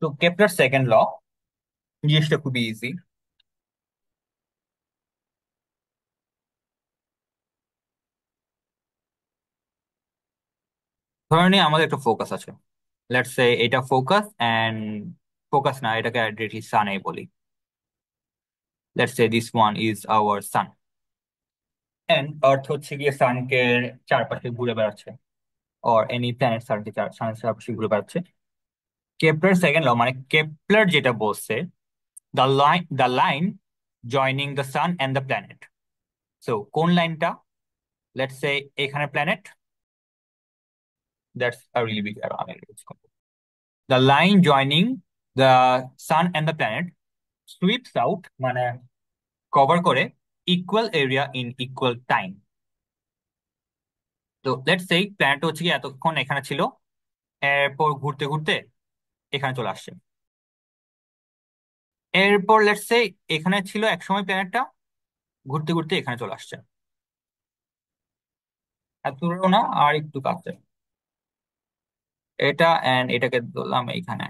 তো Kepler second ল জিনিসটা খুবই ইজি। ধরে নিই আমাদের একটা ফোকাস আছে। লেটস সে এটা ফোকাস এন্ড ফোকাস না, এটাকে ডিরেক্টলি সানে বলি। Let's say this one is our sun and earth হচ্ছে গিয়ে সানকে চারপাশে ঘুরে বেড়াচ্ছে, অর এনি প্ল্যানেট সানকে সানের চারপাশে ঘুরে বেড়াচ্ছে। কেপলার সেকেন্ড ল মানে কেপলার যেটা বলছে, the line joining the sun and the planet. So কোন লাইনটা? লেটস সে এখানে planet, that's a really big arrow. The line joining the sun and the planet sweeps out মানে কভার করে equal area in equal time. তো let's সেই planet হচ্ছে কি এতক্ষণ এখানে ছিল, এরপর ঘুরতে ঘুরতে এখানে চলে আসছে। এরপর লেটস সে এখানে ছিল একসময় প্ল্যানেটটা, ঘুরতে ঘুরতে এখানে চলে আসছে। এত দূরেও না, আর একটু কাছে। এটা এন্ড এটাকে ধরলাম এইখানে,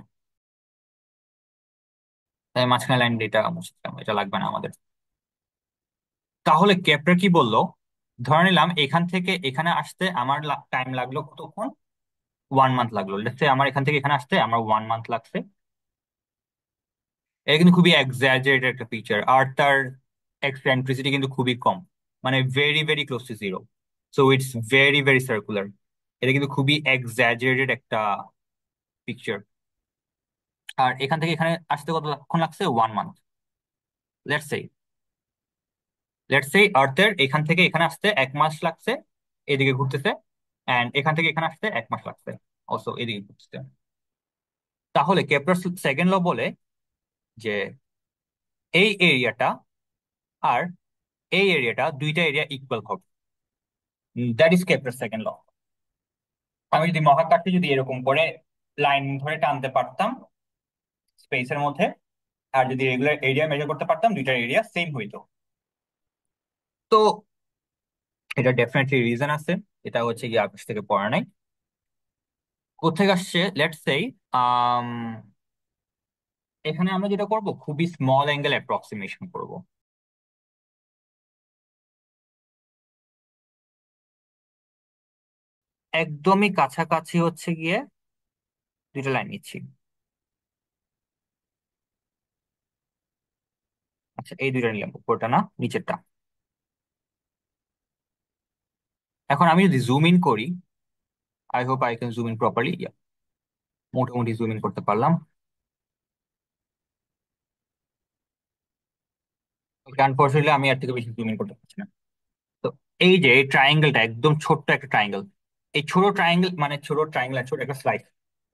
তাই মাঝখানে লাইন এটা মুছে দিলাম, এটা লাগবে না আমাদের। তাহলে কেপলার কি বললো? ধরে নিলাম এখান থেকে এখানে আসতে আমার টাইম লাগলো কতক্ষণ? 1 মান্থ লাগলো। লেটস সে আমার এখান থেকে এখানে আসতে আমার 1 মান্থ লাগছে। এটা কিন্তু খুবই এক্সাজারেটেড একটা ফিচার, আর তার এক্সেন্ট্রিসিটি কিন্তু খুবই কম, মানে very very close two zero. So it's very very circular. এটা কিন্তু খুবই এক্সাজারেটেড একটা পিকচার। আর এখান থেকে এখানে আসতে কতক্ষণ লাগছে? 1 মান্থ। লেটস সে আর্থের এখান থেকে এখানে আসতে 1 মাস লাগছে, এদিকে ঘুরতেছে। এন্ড এখান থেকে এখানে আসতে 1 মাস লাগছে, অলসো এদিকে ঘুরতেছে। তাহলে কেপলার সেকেন্ড ল বলে যে এই এরিয়াটা আর এই এরিয়াটা, দুইটা এরিয়া ইকুয়াল হবে। That is Kepler second law. আমি যদি মহাকাশে যদি এরকম করে লাইন ধরে টানতে পারতাম স্পেসের মধ্যে, আর যদি রেগুলার এরিয়া মেজার করতে পারতাম, দুইটার এরিয়া সেম হইতো। তো এটা ডেফিনেটলি রিজন আছে। এটা হচ্ছে কি আকাশ থেকে পড়া নাই। কোথেকে আসছে? লেটস সেই আম এখানে আমরা যেটা করব, খুবই স্মল অ্যাঙ্গেল অ্যাপ্রক্সিমেশন করব। একদমই কাছাকাছি হচ্ছে গিয়ে দুইটা লাইন নিচ্ছি। আচ্ছা, এই দুইটা নিলাম, উপরটা না নিচেরটা। এখন আমি যদি জুম ইন করি, I hope I can zoom in properly. মোটামুটি জুম ইন করতে পারলাম। আনফর্চুনেটলি আমি এর থেকে বেশি জুম ইন করতে পারছি না। তো এই যে এই ট্রায়াঙ্গেলটা, একদম ছোট্ট একটা ট্রায়াঙ্গেল। এই ছোট ট্রায়াঙ্গেল মানে ছোট ট্রায়াঙ্গেল, ছোট একটা স্লাইস।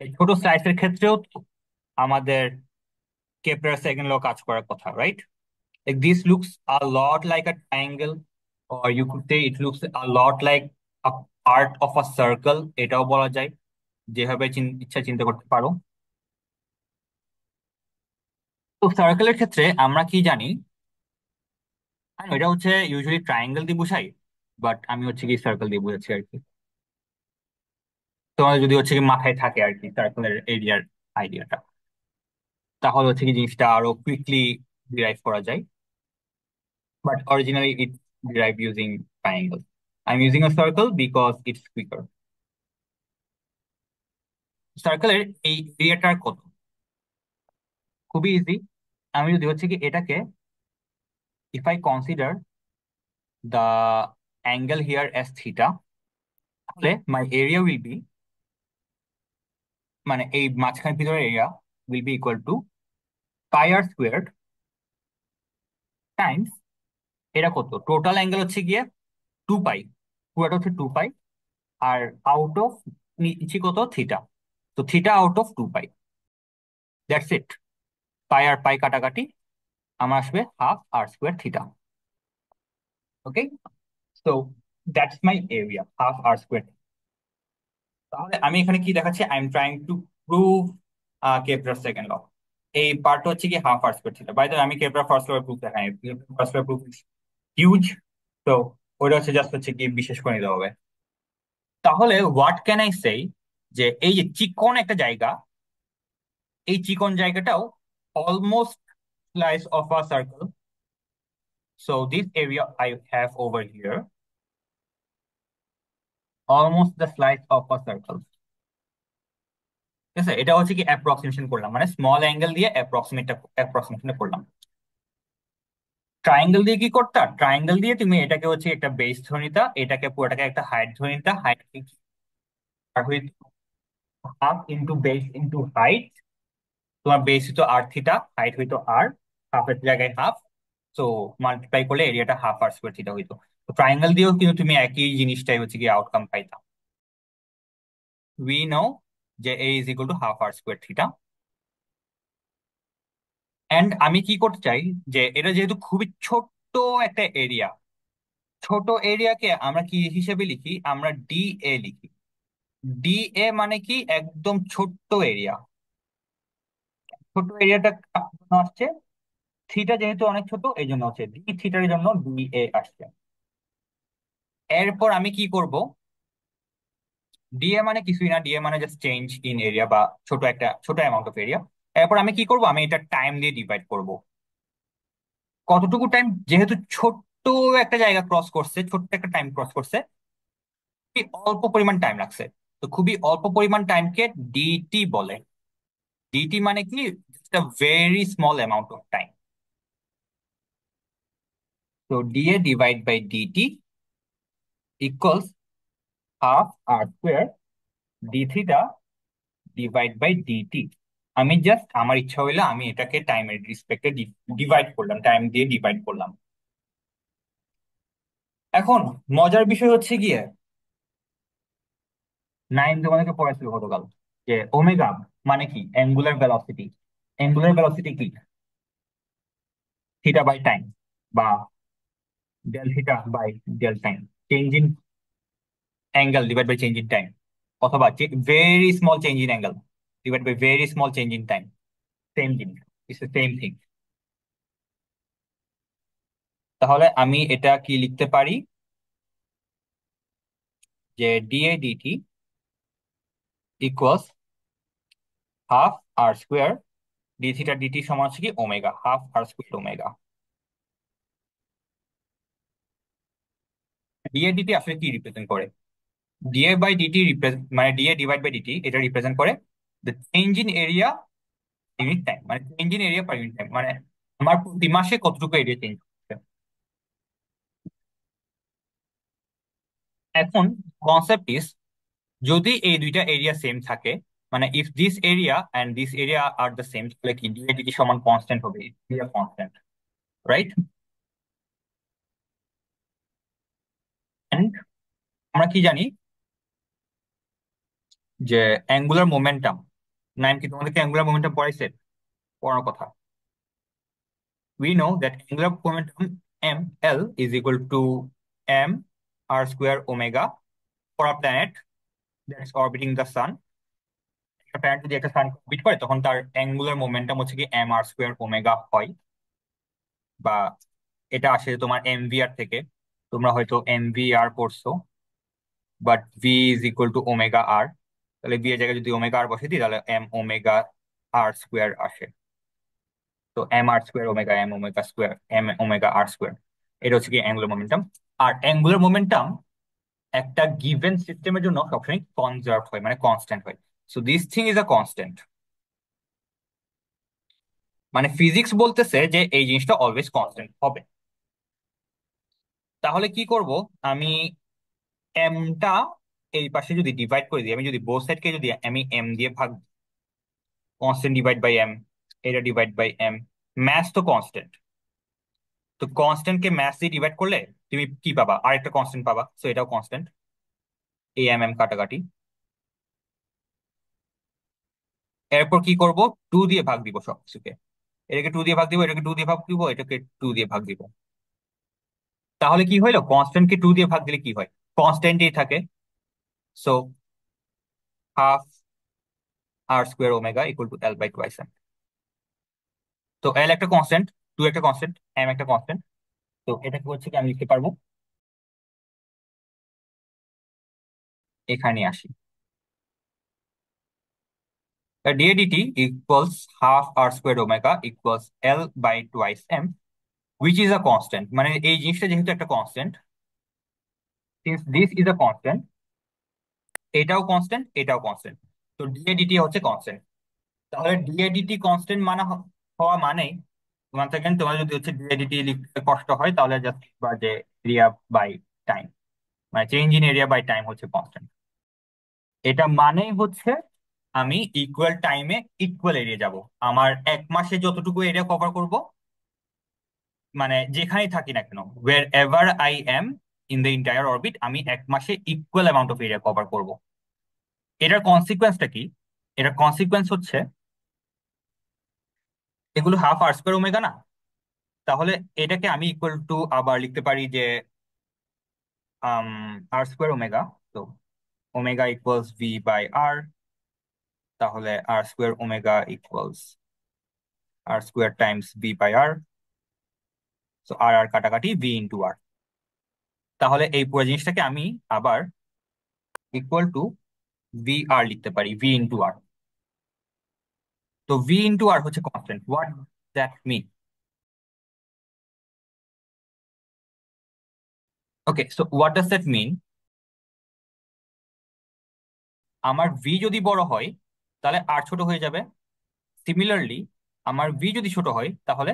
এই ছোট স্লাইসের ক্ষেত্রেও তো আমাদের কেপলার সেকেন্ড ল কাজ করার কথা, right? Like this looks a lot like a triangle, or you could say it looks a lot like a part of a circle, এটাও বলা যায়, যেভাবে ইচ্ছা চিন্তা করতে পারো। তো সার্কেলের ক্ষেত্রে আমরা কি জানি? এটা হচ্ছে ইউজুয়ালি ট্রায়াঙ্গেল দিয়ে বোঝাই, বাট আমি হচ্ছে কি সার্কেল দিয়ে বুঝাচ্ছি আর কি। তোমাদের যদি হচ্ছে কি মাথায় থাকে আর কি সার্কেলের এরিয়ার আইডিয়াটা, তাহলে হচ্ছে কি জিনিসটা আরো কুইকলি ডিরাইভ করা যায়। But originally it derive using triangle. I am using a circle because it's quicker. সার্কেলের এই এরিয়াটার কত? খুবই ইজি। আমি যদি হচ্ছে কি এটাকে, if I consider the angle here as theta, তাহলে মাই এরিয়া উইল বি, মানে এই মাঝখানে ভিতরে area will be equal to pi r square times, এটা কত? টোটাল অ্যাঙ্গেল হচ্ছে গিয়ে 2 পাই, পুরোটা হচ্ছে 2 পাই। আর আউট অফ নিচে কত? থিটা। তো theta out of 2 pi, that's it. Pi আর পাই কাটাকাটি, আমার আসবে half r square theta. Okay, so that's my area, half r square. তাহলে আমি এখানে কি দেখাচ্ছি? I am trying to prove Kepler second law. এই পার্ট হচ্ছে কি half r square theta. By the আমি কেপলার ফার্স্ট ল প্রুফ দেখাই, ফার্স্ট ল প্রুফ হিউজ। তো ওটা হচ্ছে জাস্ট হচ্ছে কি বিশেষ করে নিতে হবে। তাহলে হোয়াট ক্যান আই সে, যে এই যে চিকন একটা জায়গা, এই চিকন জায়গাটাও almost slice of a circle. So this area I have over here, almost the slice of a circle. ঠিক আছে, এটা হচ্ছে কি অ্যাপ্রক্সিমেশন করলাম, মানে স্মল অ্যাঙ্গেল দিয়ে অ্যাপ্রক্সিমেশন করলাম। ট্রায়াঙ্গেল দিয়ে কি করতা, ট্রায়াঙ্গেল দিয়ে তুমি এটাকে হচ্ছে একটা বেস ধরে নিতা, এটাকে পুরোটাকে একটা হাইট ধরে নিতা, হাইট আর হইতো half into base into height. তোমার বেস হইতো আর থিটা, হাইট হইতো আর, হাফের জায়গায় হাফ, তো মাল্টিপ্লাই করলে এরিয়াটা হাফ আর স্কোয়ার থিটা হইতো। তো ট্রায়াঙ্গেল দিয়েও কিন্তু তুমি একই জিনিসটাই হচ্ছে কি আউটকাম পাইতা। উই নো যে a is equal to half r square theta. And আমি কি করতে চাই, যে এটা যেহেতু খুবই ছোট্ট একটা এরিয়া, ছোট এরিয়াকে আমরা কি হিসেবে লিখি, আমরা ডি এ লিখি। ডি এ মানে কি একদম ছোট্ট এরিয়া। ছোট এরিয়াটা আসছে, থিটা যেহেতু অনেক ছোট এই জন্য হচ্ছে ডি থিটার জন্য ডি এ আসছে। এরপর আমি কি করব, ডিএ মানে কিছুই না, ডিএ মানে জাস্ট চেঞ্জ ইন এরিয়া বা ছোট অ্যামাউন্ট অফ এরিয়া। এরপর আমি কি করব, আমি এটা টাইম দিয়ে ডিভাইড করব। কতটুকু টাইম, যেহেতু ছোট্ট একটা জায়গা ক্রস করছে, ছোট্ট একটা টাইম ক্রস করছে, খুবই অল্প পরিমাণ টাইম লাগছে। তো খুবই অল্প পরিমাণ টাইমকে ডিটি বলে। ডিটি মানে কি very small amount of time. তো dA divide by dt equals half r square d theta divide by dt. আমি জাস্ট আমার ইচ্ছা হইলে আমি এটাকে টাইমের রিসপেক্টে ডিভাইড করলাম, টাইম দিয়ে ডিভাইড করলাম। এখন মজার বিষয় হচ্ছে গিয়ে, নাইন তোমাদেরকে পড়াইছিল গতকাল, যে ওমেগা মানে কি অ্যাঙ্গুলার ভেলোসিটি। অ্যাঙ্গুলার ভেলোসিটি কি, থিটা বাই টাইম, বা del theta by del time, change in angle divide by change in time, অথবা very small change in angle divide by very small change in time. Same জিনিস, it's same thing. তাহলে আমি এটা কি লিখতে পারি, যে dA dt equals half r square d theta dt সমান হচ্ছে কি omega, half r square omega. DA DT আসলে কি রিপ্রেজেন্ট করে, ডিএ বাই ডিটি মানে ডিএ ডিভাইড বাই ডিটি এটা রিপ্রেজেন্ট করে the change in area unit time, মানে change in area per unit time, মানে আমার প্রতি মাসে কতটুকু এরিয়া চেঞ্জ হচ্ছে। এখন কনসেপ্ট ইজ, যদি এই দুইটা এরিয়া সেম থাকে, মানে if this area and this area are the same, তাহলে কি ডিএ ডিটি সমান কনস্ট্যান্ট হবে, এরিয়া কনস্ট্যান্ট, রাইট? এন্ড আমরা কি জানি, যে অ্যাঙ্গুলার মোমেন্টাম, নাইন কি তোমাদেরকে অ্যাঙ্গুলার মোমেন্টাম পড়াইছে, পড়ার কথা। We know that angular momentum ml is equal to m r square omega for a planet that's orbiting the sun. একটা প্ল্যানেট যদি একটা সান অরবিট করে তখন তার অ্যাঙ্গুলার মোমেন্টাম হচ্ছে কি এম আর স্কোয়ার ওমেগা হয়, বা এটা আসে তোমার এমভিআর থেকে। তোমরা হয়তো এমভিআর পড়ছো, but v is equal to omega r. তাহলে ভি এর জায়গায় যদি ওমেগা আর বসে দিই তাহলে এম ওমেগা আর স্কোয়ার আসে। তো m r square omega m omega square m omega r square, এটা হচ্ছে কি অ্যাঙ্গুলার মোমেন্টাম। আর অ্যাঙ্গুলার মোমেন্টাম একটা গিভেন সিস্টেমের জন্য সবসময় কনজার্ভ হয়, মানে কনস্ট্যান্ট হয়। So this thing is a constant, মানে ফিজিক্স বলতেছে যে এই জিনিসটা অলওয়েজ কনস্ট্যান্ট হবে। তাহলে কি করব, আমি এমটা এই পাশে যদি ডিভাইড করে দিই, আমি যদি বোথ সাইডকে যদি আমি এম দিয়ে ভাগ, কনস্ট্যান্ট ডিভাইড বাই এম, এটা ডিভাইড বাই এম, ম্যাথ তো কনস্ট্যান্ট। তো কনস্ট্যান্ট কে ম্যাথ দিয়ে ডিভাইড করলে তুমি কি পাবা, আরেকটা কনস্ট্যান্ট পাবা, সো এটাও কনস্ট্যান্ট। এই এম এম কাটাকাটি। এরপর কি করব, টু দিয়ে ভাগ দিব সবকিছুকে, এটাকে টু দিয়ে ভাগ দিব, এটাকে টু দিয়ে ভাগ দিব, এটাকে টু দিয়ে ভাগ দিব। তাহলে কি হইলো, কনস্ট্যান্ট কে টু দিয়ে ভাগ দিলে কি হয়, কনস্ট্যান্টই থাকে। So half r square omega equal to L by twice m. তো এল একটা কনস্ট্যান্ট, টু একটা কনস্ট্যান্ট, এম একটা কনস্ট্যান্ট। তো এটাকে হচ্ছে কি আমি লিখতে পারবো, এখানে আসি, dAdt equals half r squared omega equals L by twice m, which is a constant। মানে এই জিনিসটা যেহেতু একটা constant, since this is a constant, এটাও কনস্ট্যান্ট এটাও কনস্ট্যান্ট, তো dAdt হচ্ছে কনস্ট্যান্ট। তাহলে dAdt কনস্ট্যান্ট হওয়া মানেই, ওয়ান সেকেন্ড, তোমার যদি হচ্ছে dAdt লিখতে কষ্ট হয় তাহলে জাস্ট লিখবা যে এরিয়া বাই টাইম, মানে change in area by time হচ্ছে কনস্ট্যান্ট। এটা মানেই হচ্ছে আমি ইকুয়াল টাইমে ইকুয়াল এরিয়া যাব। আমার এক মাসে যতটুকু এরিয়া কভার করব, মানে যেখানেই থাকি না কেন, wherever I am in the entire orbit, আমি এক মাসে equal amount of area cover করব। এটার কনসিকুয়েন্সটা কি? এটার কনসিকুয়েন্স হচ্ছে এগুলো হাফ আর স্কোয়ার ওমেগা না, তাহলে এটাকে আমি ইকুয়াল টু আবার লিখতে পারি যে আর স্কোয়ার ওমেগা। তো omega equals v by r, তাহলে r square omega equals r square times v by r. তো আর আর কাটাকাটি ভি ইন্টু আর। তাহলে এই পুরো জিনিসটাকে আমি আবার ইকুয়াল টু ভি আর লিখতে পারি, ভি ইন্টু আর। তো ভি ইন্টু আর হচ্ছে constant. What that mean? Okay, so what does that mean? আমার ভি যদি বড় হয় তাহলে আর ছোট হয়ে যাবে। সিমিলারলি আমার ভি যদি ছোট হয় তাহলে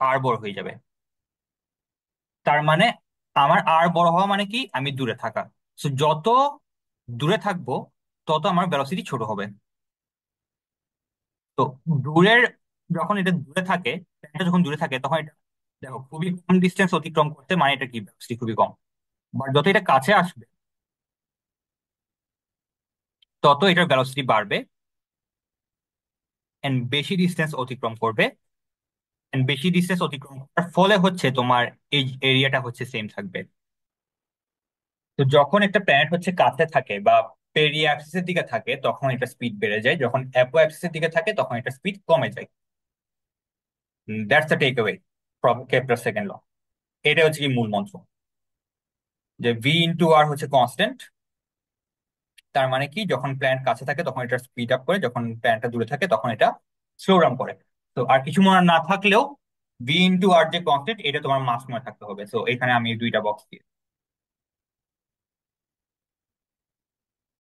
আর বড় হয়ে যাবে। তার মানে আমার আর বড় হওয়া মানে কি? আমি দূরে থাকা। সো যত দূরে থাকবো তত আমার ভেলোসিটি ছোট হবে। তো দূরের, যখন এটা দূরে থাকে, এটা যখন দূরে থাকে তখন এটা, দেখো, খুবই কম ডিস্টেন্স অতিক্রম করতে, মানে এটা কি ভেলোসিটি খুবই কম। বাট যত এটা কাছে আসবে তত এটার ভেলোসিটি বাড়বে, এন্ড বেশি ডিস্টেন্স অতিক্রম করবে। এন্ড বেশি ডিস্টেন্স অতিক্রম করার ফলে হচ্ছে তোমার এই এরিয়াটা হচ্ছে সেম থাকবে। তো যখন একটা প্ল্যানেট হচ্ছে কাছে থাকে বা পেরিয়া অ্যাক্সিসের দিকে থাকে তখন এটা স্পিড বেড়ে যায়, যখন অ্যাপো অ্যাক্সিসের দিকে থাকে তখন এটা স্পিড কমে যায়। That's the takeaway from Kepler second law. এটা হচ্ছে কি মূল মন্ত্র, যে ভি ইন্টু আর হচ্ছে কনস্ট্যান্ট। তার মানে কি, যখন প্ল্যানেট কাছে থাকে তখন এটা স্পিড আপ করে, যখন প্ল্যানেটটা দূরে থাকে তখন এটা স্লো ডাউন করে। তো আর কিছু মনে না থাকলেও ভি ইন্টু আর যে কনস্ট্যান্ট এটা তোমার মাস মনে থাকতে হবে। সো এখানে আমি দুইটা বক্স দিয়ে